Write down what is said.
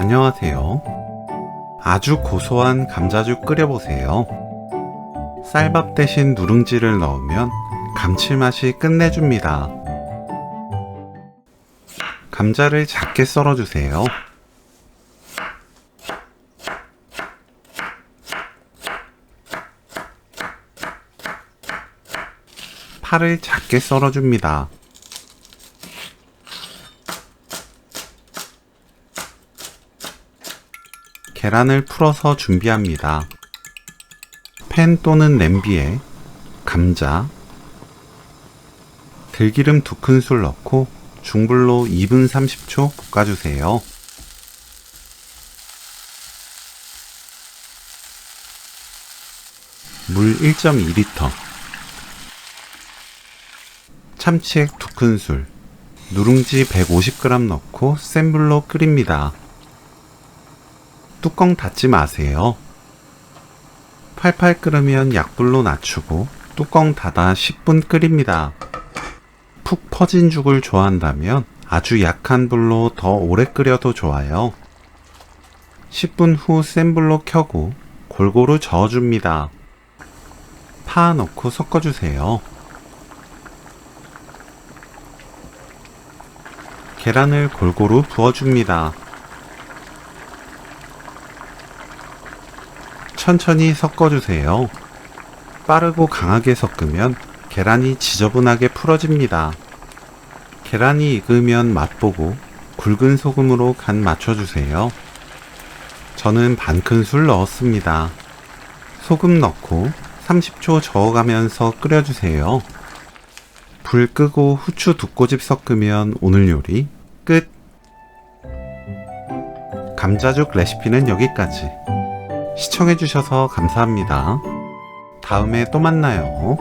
안녕하세요. 아주 고소한 감자죽 끓여보세요. 쌀밥 대신 누룽지를 넣으면 감칠맛이 끝내줍니다. 감자를 작게 썰어주세요. 파를 작게 썰어줍니다. 계란을 풀어서 준비합니다. 팬 또는 냄비에 감자, 들기름 2큰술 넣고 중불로 2분 30초 볶아주세요. 물 1.2리터, 참치액 2큰술, 누룽지 150g 넣고 센 불로 끓입니다. 뚜껑 닫지 마세요. 팔팔 끓으면 약불로 낮추고 뚜껑 닫아 10분 끓입니다. 푹 퍼진 죽을 좋아한다면 아주 약한 불로 더 오래 끓여도 좋아요. 10분 후 센 불로 켜고 골고루 저어줍니다. 파 넣고 섞어주세요. 계란을 골고루 부어줍니다. 천천히 섞어주세요. 빠르고 강하게 섞으면 계란이 지저분하게 풀어집니다. 계란이 익으면 맛보고 굵은 소금으로 간 맞춰주세요. 저는 반 큰술 넣었습니다. 소금 넣고 30초 저어가면서 끓여주세요. 불 끄고 후추 2꼬집 섞으면 오늘 요리 끝! 감자죽 레시피는 여기까지. 시청해주셔서 감사합니다. 다음에 또 만나요.